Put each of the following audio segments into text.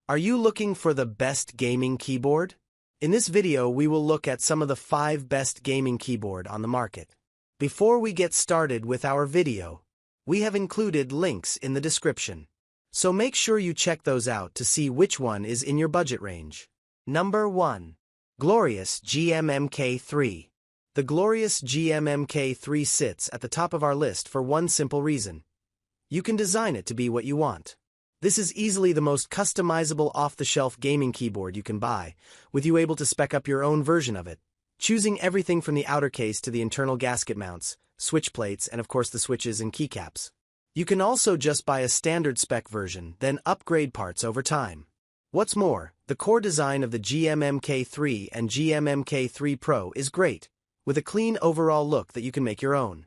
Are you looking for the best gaming keyboard? In this video, we will look at some of the 5 best gaming keyboard on the market. Before we get started with our video, we have included links in the description. So make sure you check those out to see which one is in your budget range. Number 1. Glorious GMMK 3. The Glorious GMMK 3 sits at the top of our list for one simple reason. You can design it to be what you want. This is easily the most customizable off-the-shelf gaming keyboard you can buy, with you able to spec up your own version of it, choosing everything from the outer case to the internal gasket mounts, switch plates, and of course the switches and keycaps. You can also just buy a standard spec version, then upgrade parts over time. What's more, the core design of the GMMK 3 and GMMK 3 Pro is great, with a clean overall look that you can make your own.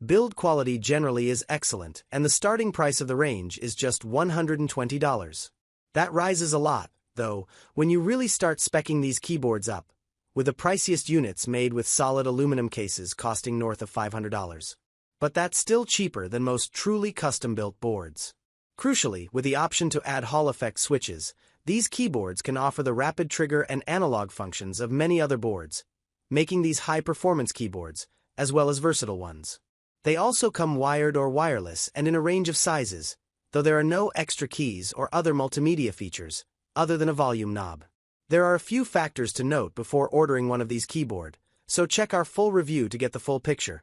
Build quality generally is excellent, and the starting price of the range is just $120. That rises a lot, though, when you really start speccing these keyboards up, with the priciest units made with solid aluminum cases costing north of $500. But that's still cheaper than most truly custom-built boards. Crucially, with the option to add Hall effect switches, these keyboards can offer the rapid trigger and analog functions of many other boards, making these high-performance keyboards, as well as versatile ones. They also come wired or wireless and in a range of sizes, though there are no extra keys or other multimedia features, other than a volume knob. There are a few factors to note before ordering one of these keyboards, so check our full review to get the full picture.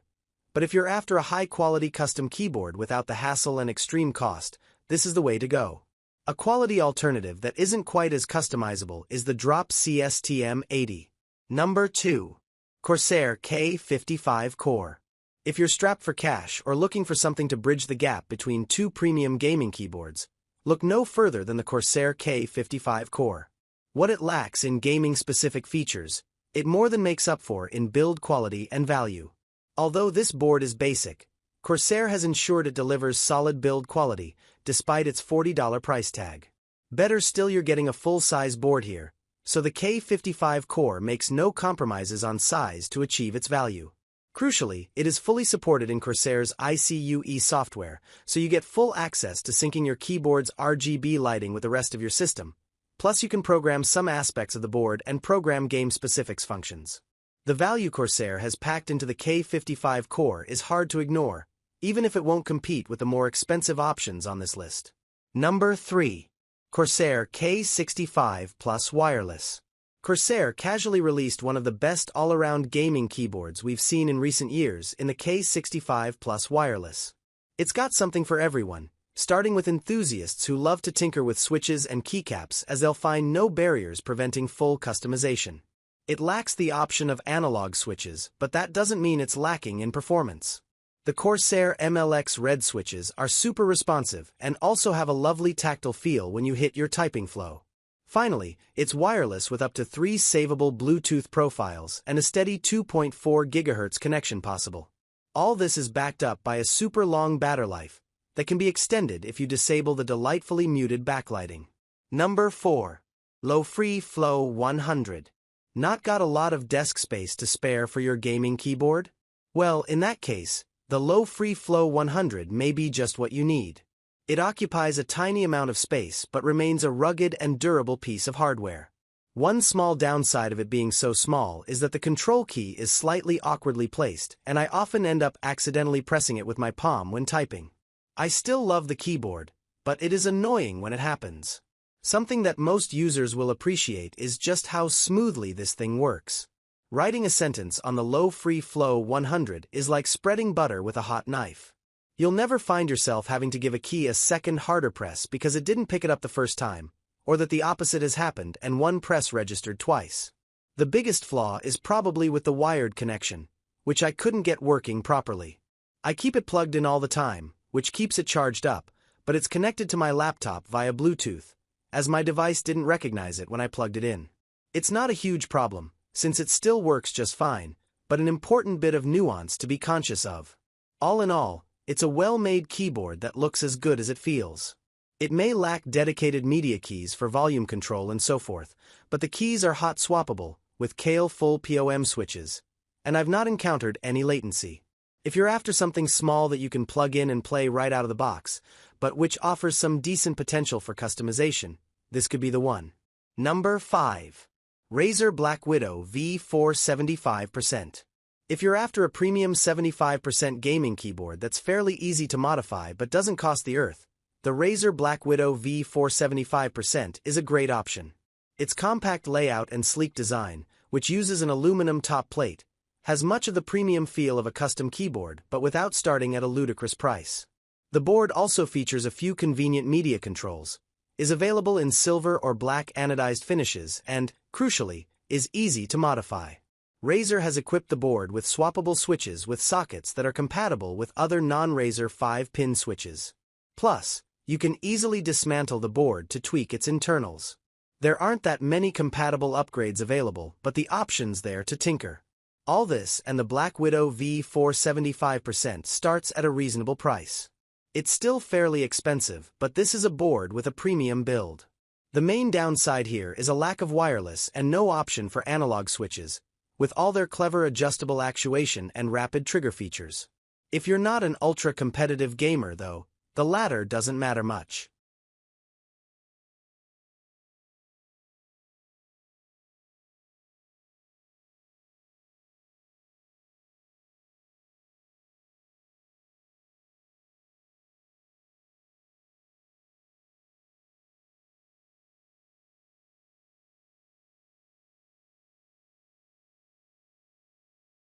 But if you're after a high-quality custom keyboard without the hassle and extreme cost, this is the way to go. A quality alternative that isn't quite as customizable is the Drop CSTM 80. Number 2. Corsair K55 Core. If you're strapped for cash or looking for something to bridge the gap between two premium gaming keyboards, look no further than the Corsair K55 Core. What it lacks in gaming-specific features, it more than makes up for in build quality and value. Although this board is basic, Corsair has ensured it delivers solid build quality, despite its $40 price tag. Better still, you're getting a full-size board here, so the K55 Core makes no compromises on size to achieve its value. Crucially, it is fully supported in Corsair's ICUE software, so you get full access to syncing your keyboard's RGB lighting with the rest of your system. Plus, you can program some aspects of the board and program game-specifics functions. The value Corsair has packed into the K55 Core is hard to ignore, even if it won't compete with the more expensive options on this list. Number 3. Corsair K65 Plus Wireless. Corsair casually released one of the best all-around gaming keyboards we've seen in recent years in the K65 Plus Wireless. It's got something for everyone, starting with enthusiasts who love to tinker with switches and keycaps, as they'll find no barriers preventing full customization. It lacks the option of analog switches, but that doesn't mean it's lacking in performance. The Corsair MLX Red switches are super responsive and also have a lovely tactile feel when you hit your typing flow. Finally, it's wireless with up to 3 savable Bluetooth profiles and a steady 2.4 GHz connection possible. All this is backed up by a super long battery life that can be extended if you disable the delightfully muted backlighting. Number 4. Lofree Flow 100. Not got a lot of desk space to spare for your gaming keyboard? Well, in that case, the Lofree Flow 100 may be just what you need. It occupies a tiny amount of space but remains a rugged and durable piece of hardware. One small downside of it being so small is that the control key is slightly awkwardly placed, and I often end up accidentally pressing it with my palm when typing. I still love the keyboard, but it is annoying when it happens. Something that most users will appreciate is just how smoothly this thing works. Writing a sentence on the Lofree Flow 100 is like spreading butter with a hot knife. You'll never find yourself having to give a key a second harder press because it didn't pick it up the first time, or that the opposite has happened and one press registered twice. The biggest flaw is probably with the wired connection, which I couldn't get working properly. I keep it plugged in all the time, which keeps it charged up, but it's connected to my laptop via Bluetooth, as my device didn't recognize it when I plugged it in. It's not a huge problem, since it still works just fine, but an important bit of nuance to be conscious of. All in all, it's a well-made keyboard that looks as good as it feels. It may lack dedicated media keys for volume control and so forth, but the keys are hot swappable, with Kale full POM switches, and I've not encountered any latency. If you're after something small that you can plug in and play right out of the box, but which offers some decent potential for customization, this could be the one. Number 5. Razer Blackwidow V4 75%. If you're after a premium 75% gaming keyboard that's fairly easy to modify but doesn't cost the earth, the Razer Blackwidow V4 75% is a great option. Its compact layout and sleek design, which uses an aluminum top plate, has much of the premium feel of a custom keyboard but without starting at a ludicrous price. The board also features a few convenient media controls, is available in silver or black anodized finishes, and, crucially, is easy to modify. Razer has equipped the board with swappable switches with sockets that are compatible with other non-Razer 5-pin switches. Plus, you can easily dismantle the board to tweak its internals. There aren't that many compatible upgrades available, but the option's there to tinker. All this and the Blackwidow V4 75% starts at a reasonable price. It's still fairly expensive, but this is a board with a premium build. The main downside here is a lack of wireless and no option for analog switches, with all their clever adjustable actuation and rapid trigger features. If you're not an ultra-competitive gamer though, the latter doesn't matter much.